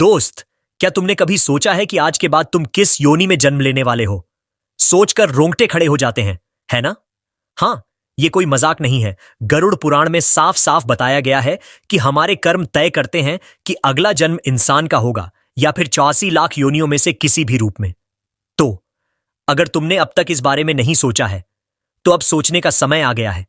दोस्त, क्या तुमने कभी सोचा है कि आज के बाद तुम किस योनि में जन्म लेने वाले हो? सोचकर रोंगटे खड़े हो जाते हैं, है ना? हाँ, ये कोई मजाक नहीं है। गरुड़ पुराण में साफ साफ बताया गया है कि हमारे कर्म तय करते हैं कि अगला जन्म इंसान का होगा या फिर 84 लाख योनियों में से किसी भी रूप में। तो अगर तुमने अब तक इस बारे में नहीं सोचा है, तो अब सोचने का समय आ गया है।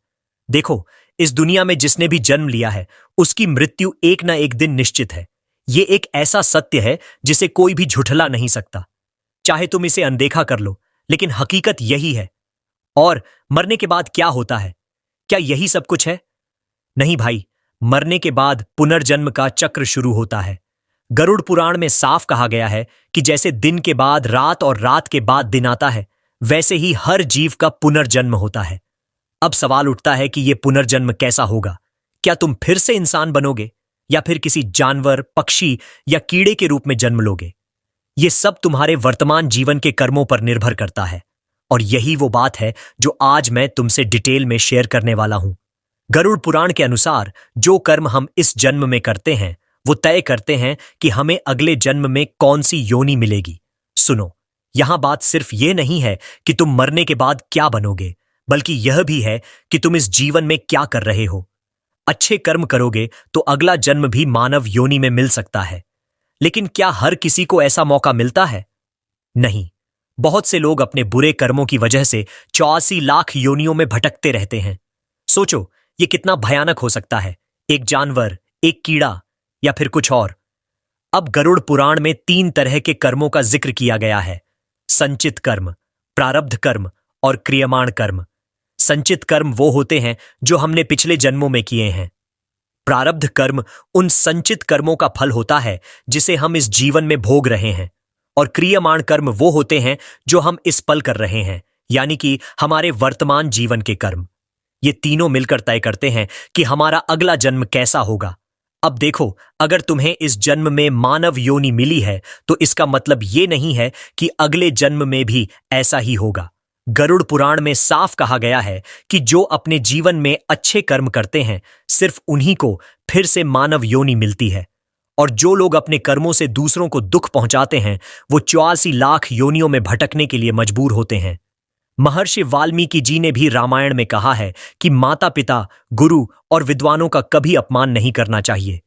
देखो, इस दुनिया में जिसने भी जन्म लिया है, उसकी मृत्यु एक ना एक दिन निश्चित है। ये एक ऐसा सत्य है जिसे कोई भी झुठला नहीं सकता। चाहे तुम इसे अनदेखा कर लो, लेकिन हकीकत यही है। और मरने के बाद क्या होता है? क्या यही सब कुछ है? नहीं भाई, मरने के बाद पुनर्जन्म का चक्र शुरू होता है। गरुड़ पुराण में साफ कहा गया है कि जैसे दिन के बाद रात और रात के बाद दिन आता है, वैसे ही हर जीव का पुनर्जन्म होता है। अब सवाल उठता है कि यह पुनर्जन्म कैसा होगा? क्या तुम फिर से इंसान बनोगे या फिर किसी जानवर, पक्षी या कीड़े के रूप में जन्म लोगे? यह सब तुम्हारे वर्तमान जीवन के कर्मों पर निर्भर करता है। और यही वो बात है जो आज मैं तुमसे डिटेल में शेयर करने वाला हूं। गरुड़ पुराण के अनुसार जो कर्म हम इस जन्म में करते हैं, वो तय करते हैं कि हमें अगले जन्म में कौन सी योनि मिलेगी। सुनो, यहां बात सिर्फ ये नहीं है कि तुम मरने के बाद क्या बनोगे, बल्कि यह भी है कि तुम इस जीवन में क्या कर रहे हो। अच्छे कर्म करोगे तो अगला जन्म भी मानव योनि में मिल सकता है। लेकिन क्या हर किसी को ऐसा मौका मिलता है? नहीं। बहुत से लोग अपने बुरे कर्मों की वजह से 84 लाख योनियों में भटकते रहते हैं। सोचो, ये कितना भयानक हो सकता है। एक जानवर, एक कीड़ा या फिर कुछ और। अब गरुड़ पुराण में 3 तरह के कर्मों का जिक्र किया गया है: संचित कर्म, प्रारब्ध कर्म और क्रियमाण कर्म। संचित कर्म वो होते हैं जो हमने पिछले जन्मों में किए हैं। प्रारब्ध कर्म उन संचित कर्मों का फल होता है जिसे हम इस जीवन में भोग रहे हैं। और क्रियमाण कर्म वो होते हैं जो हम इस पल कर रहे हैं, यानी कि हमारे वर्तमान जीवन के कर्म। ये तीनों मिलकर तय करते हैं कि हमारा अगला जन्म कैसा होगा। अब देखो, अगर तुम्हें इस जन्म में मानव योनि मिली है, तो इसका मतलब ये नहीं है कि अगले जन्म में भी ऐसा ही होगा। गरुड़ पुराण में साफ कहा गया है कि जो अपने जीवन में अच्छे कर्म करते हैं, सिर्फ उन्हीं को फिर से मानव योनि मिलती है। और जो लोग अपने कर्मों से दूसरों को दुख पहुंचाते हैं, वो 84 लाख योनियों में भटकने के लिए मजबूर होते हैं। महर्षि वाल्मीकि जी ने भी रामायण में कहा है कि माता पिता, गुरु और विद्वानों का कभी अपमान नहीं करना चाहिए।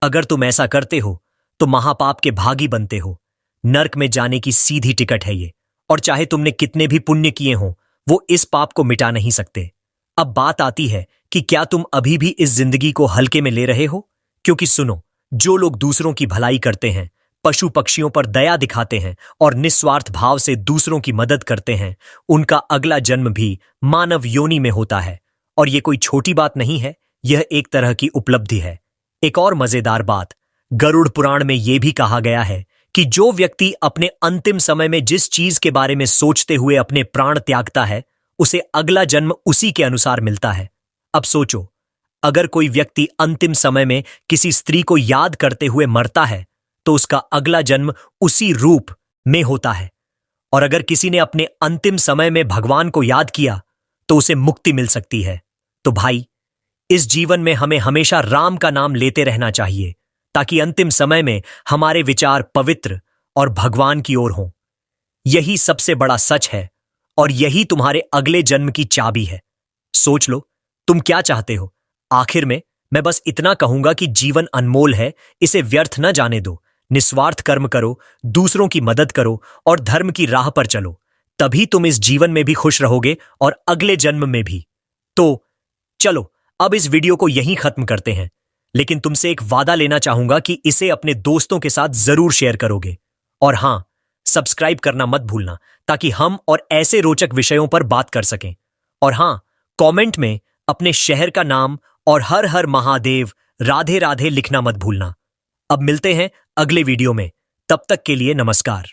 अगर तुम ऐसा करते हो तो महापाप के भागी बनते हो। नर्क में जाने की सीधी टिकट है ये। और चाहे तुमने कितने भी पुण्य किए हों, वो इस पाप को मिटा नहीं सकते। अब बात आती है कि क्या तुम अभी भी इस जिंदगी को हल्के में ले रहे हो? क्योंकि सुनो, जो लोग दूसरों की भलाई करते हैं, पशु पक्षियों पर दया दिखाते हैं और निस्वार्थ भाव से दूसरों की मदद करते हैं, उनका अगला जन्म भी मानव योनि में होता है। और ये कोई छोटी बात नहीं है, यह एक तरह की उपलब्धि है। एक और मजेदार बात, गरुड़ पुराण में यह भी कहा गया है कि जो व्यक्ति अपने अंतिम समय में जिस चीज के बारे में सोचते हुए अपने प्राण त्यागता है, उसे अगला जन्म उसी के अनुसार मिलता है। अब सोचो, अगर कोई व्यक्ति अंतिम समय में किसी स्त्री को याद करते हुए मरता है, तो उसका अगला जन्म उसी रूप में होता है। और अगर किसी ने अपने अंतिम समय में भगवान को याद किया, तो उसे मुक्ति मिल सकती है। तो भाई, इस जीवन में हमें हमेशा राम का नाम लेते रहना चाहिए, ताकि अंतिम समय में हमारे विचार पवित्र और भगवान की ओर हों। यही सबसे बड़ा सच है और यही तुम्हारे अगले जन्म की चाबी है। सोच लो, तुम क्या चाहते हो? आखिर में मैं बस इतना कहूंगा कि जीवन अनमोल है, इसे व्यर्थ न जाने दो। निस्वार्थ कर्म करो, दूसरों की मदद करो और धर्म की राह पर चलो। तभी तुम इस जीवन में भी खुश रहोगे और अगले जन्म में भी। तो चलो, अब इस वीडियो को यहीं खत्म करते हैं। लेकिन तुमसे एक वादा लेना चाहूंगा कि इसे अपने दोस्तों के साथ जरूर शेयर करोगे। और हां, सब्सक्राइब करना मत भूलना, ताकि हम और ऐसे रोचक विषयों पर बात कर सकें। और हां, कमेंट में अपने शहर का नाम और हर हर महादेव, राधे राधे लिखना मत भूलना। अब मिलते हैं अगले वीडियो में। तब तक के लिए नमस्कार।